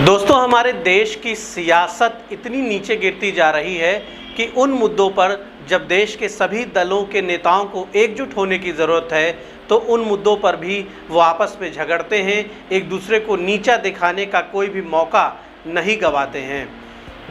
दोस्तों, हमारे देश की सियासत इतनी नीचे गिरती जा रही है कि उन मुद्दों पर जब देश के सभी दलों के नेताओं को एकजुट होने की ज़रूरत है तो उन मुद्दों पर भी वो आपस में झगड़ते हैं, एक दूसरे को नीचा दिखाने का कोई भी मौका नहीं गंवाते हैं।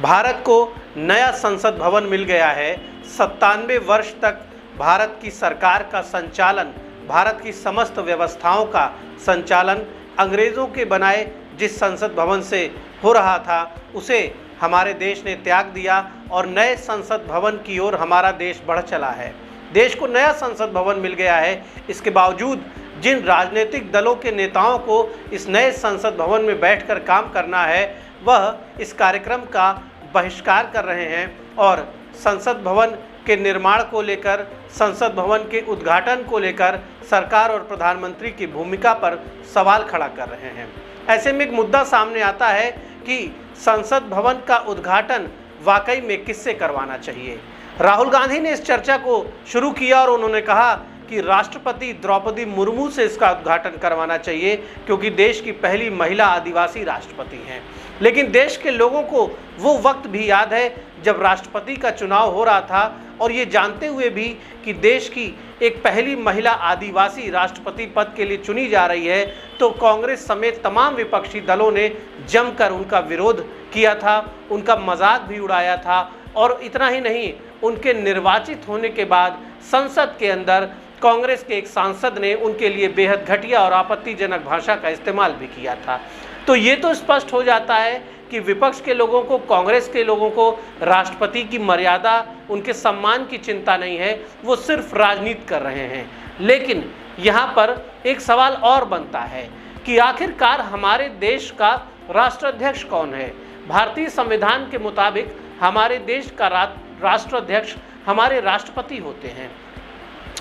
भारत को नया संसद भवन मिल गया है। 97 वर्ष तक भारत की सरकार का संचालन, भारत की समस्त व्यवस्थाओं का संचालन अंग्रेज़ों के बनाए जिस संसद भवन से हो रहा था उसे हमारे देश ने त्याग दिया और नए संसद भवन की ओर हमारा देश बढ़ चला है। देश को नया संसद भवन मिल गया है। इसके बावजूद जिन राजनीतिक दलों के नेताओं को इस नए संसद भवन में बैठकर काम करना है वह इस कार्यक्रम का बहिष्कार कर रहे हैं और संसद भवन के निर्माण को लेकर, संसद भवन के उद्घाटन को लेकर सरकार और प्रधानमंत्री की भूमिका पर सवाल खड़ा कर रहे हैं। ऐसे में एक मुद्दा सामने आता है कि संसद भवन का उद्घाटन वाकई में किससे करवाना चाहिए। राहुल गांधी ने इस चर्चा को शुरू किया और उन्होंने कहा कि राष्ट्रपति द्रौपदी मुर्मू से इसका उद्घाटन करवाना चाहिए क्योंकि देश की पहली महिला आदिवासी राष्ट्रपति हैं। लेकिन देश के लोगों को वो वक्त भी याद है जब राष्ट्रपति का चुनाव हो रहा था और ये जानते हुए भी कि देश की एक पहली महिला आदिवासी राष्ट्रपति पद के लिए चुनी जा रही है तो कांग्रेस समेत तमाम विपक्षी दलों ने जमकर उनका विरोध किया था, उनका मजाक भी उड़ाया था। और इतना ही नहीं, उनके निर्वाचित होने के बाद संसद के अंदर कांग्रेस के एक सांसद ने उनके लिए बेहद घटिया और आपत्तिजनक भाषा का इस्तेमाल भी किया था। तो ये तो स्पष्ट हो जाता है कि विपक्ष के लोगों को, कांग्रेस के लोगों को राष्ट्रपति की मर्यादा, उनके सम्मान की चिंता नहीं है, वो सिर्फ राजनीति कर रहे हैं। लेकिन यहाँ पर एक सवाल और बनता है कि आखिरकार हमारे देश का राष्ट्राध्यक्ष कौन है। भारतीय संविधान के मुताबिक हमारे देश का राष्ट्राध्यक्ष हमारे राष्ट्रपति होते हैं।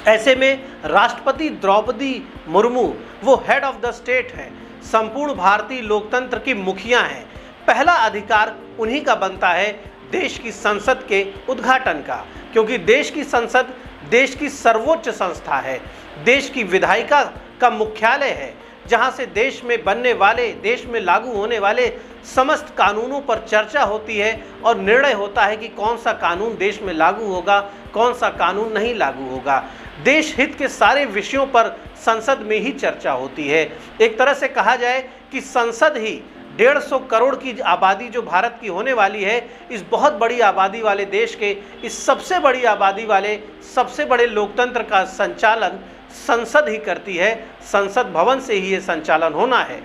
ऐसे में राष्ट्रपति द्रौपदी मुर्मू वो हेड ऑफ द स्टेट है, संपूर्ण भारतीय लोकतंत्र की मुखिया हैं। पहला अधिकार उन्हीं का बनता है देश की संसद के उद्घाटन का, क्योंकि देश की संसद देश की सर्वोच्च संस्था है, देश की विधायिका का मुख्यालय है, जहां से देश में बनने वाले, देश में लागू होने वाले समस्त कानूनों पर चर्चा होती है और निर्णय होता है कि कौन सा कानून देश में लागू होगा, कौन सा कानून नहीं लागू होगा। देश हित के सारे विषयों पर संसद में ही चर्चा होती है। एक तरह से कहा जाए कि संसद ही 150 करोड़ की आबादी जो भारत की होने वाली है, इस बहुत बड़ी आबादी वाले देश के इस सबसे बड़ी आबादी वाले सबसे बड़े लोकतंत्र का संचालन संसद ही करती है। संसद भवन से ही ये संचालन होना है।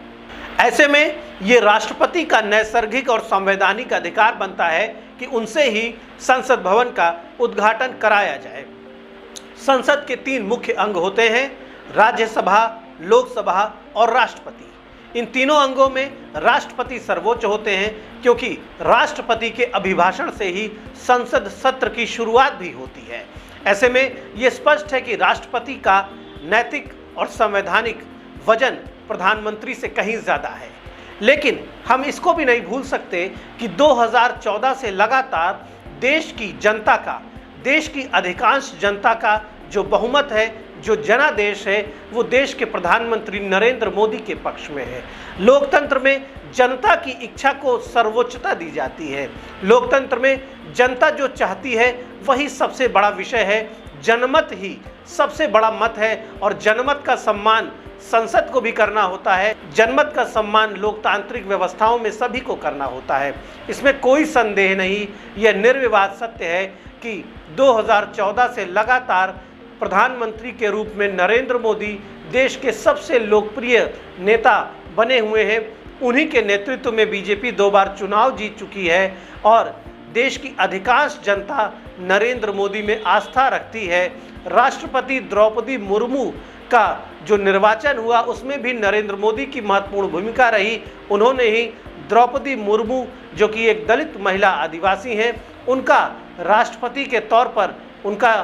ऐसे में ये राष्ट्रपति का नैसर्गिक और संवैधानिक अधिकार बनता है कि उनसे ही संसद भवन का उद्घाटन कराया जाए। संसद के 3 मुख्य अंग होते हैं, राज्यसभा, लोकसभा और राष्ट्रपति। इन तीनों अंगों में राष्ट्रपति सर्वोच्च होते हैं क्योंकि राष्ट्रपति के अभिभाषण से ही संसद सत्र की शुरुआत भी होती है। ऐसे में ये स्पष्ट है कि राष्ट्रपति का नैतिक और संवैधानिक वजन प्रधानमंत्री से कहीं ज़्यादा है। लेकिन हम इसको भी नहीं भूल सकते कि 2014 से लगातार देश की जनता का, देश की अधिकांश जनता का जो बहुमत है, जो जनादेश है, वो देश के प्रधानमंत्री नरेंद्र मोदी के पक्ष में है। लोकतंत्र में जनता की इच्छा को सर्वोच्चता दी जाती है। लोकतंत्र में जनता जो चाहती है वही सबसे बड़ा विषय है। जनमत ही सबसे बड़ा मत है और जनमत का सम्मान संसद को भी करना होता है। जनमत का सम्मान लोकतांत्रिक व्यवस्थाओं में सभी को करना होता है, इसमें कोई संदेह नहीं। यह निर्विवाद सत्य है कि 2014 से लगातार प्रधानमंत्री के रूप में नरेंद्र मोदी देश के सबसे लोकप्रिय नेता बने हुए हैं। उन्हीं के नेतृत्व में बीजेपी 2 बार चुनाव जीत चुकी है और देश की अधिकांश जनता नरेंद्र मोदी में आस्था रखती है। राष्ट्रपति द्रौपदी मुर्मू का जो निर्वाचन हुआ उसमें भी नरेंद्र मोदी की महत्वपूर्ण भूमिका रही। उन्होंने ही द्रौपदी मुर्मू, जो कि एक दलित महिला आदिवासी हैं, उनका राष्ट्रपति के तौर पर उनका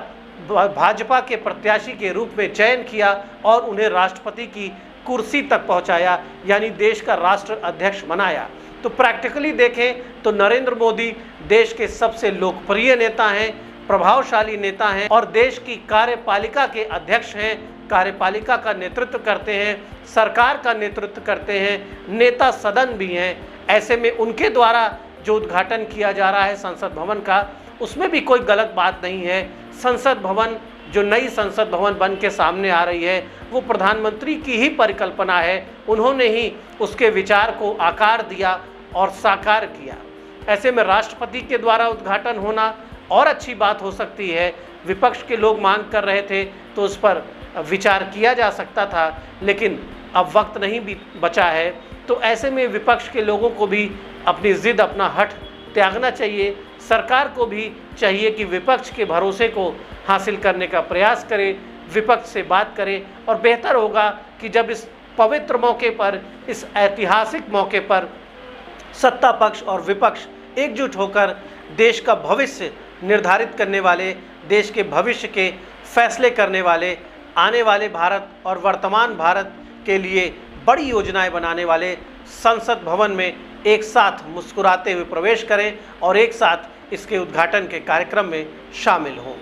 भाजपा के प्रत्याशी के रूप में चयन किया और उन्हें राष्ट्रपति की कुर्सी तक पहुंचाया, यानी देश का राष्ट्र अध्यक्ष बनाया। तो प्रैक्टिकली देखें तो नरेंद्र मोदी देश के सबसे लोकप्रिय नेता हैं, प्रभावशाली नेता हैं और देश की कार्यपालिका के अध्यक्ष हैं। कार्यपालिका का नेतृत्व करते हैं, सरकार का नेतृत्व करते हैं, नेता सदन भी हैं। ऐसे में उनके द्वारा जो उद्घाटन किया जा रहा है संसद भवन का, उसमें भी कोई गलत बात नहीं है। संसद भवन, जो नई संसद भवन बन के सामने आ रही है, वो प्रधानमंत्री की ही परिकल्पना है। उन्होंने ही उसके विचार को आकार दिया और साकार किया। ऐसे में राष्ट्रपति के द्वारा उद्घाटन होना और अच्छी बात हो सकती है। विपक्ष के लोग मांग कर रहे थे तो उस पर विचार किया जा सकता था, लेकिन अब वक्त नहीं भी बचा है। तो ऐसे में विपक्ष के लोगों को भी अपनी ज़िद, अपना हठ त्यागना चाहिए। सरकार को भी चाहिए कि विपक्ष के भरोसे को हासिल करने का प्रयास करे, विपक्ष से बात करे। और बेहतर होगा कि जब इस पवित्र मौके पर, इस ऐतिहासिक मौके पर सत्ता पक्ष और विपक्ष एकजुट होकर देश का भविष्य निर्धारित करने वाले, देश के भविष्य के फैसले करने वाले, आने वाले भारत और वर्तमान भारत के लिए बड़ी योजनाएं बनाने वाले संसद भवन में एक साथ मुस्कुराते हुए प्रवेश करें और एक साथ इसके उद्घाटन के कार्यक्रम में शामिल हों।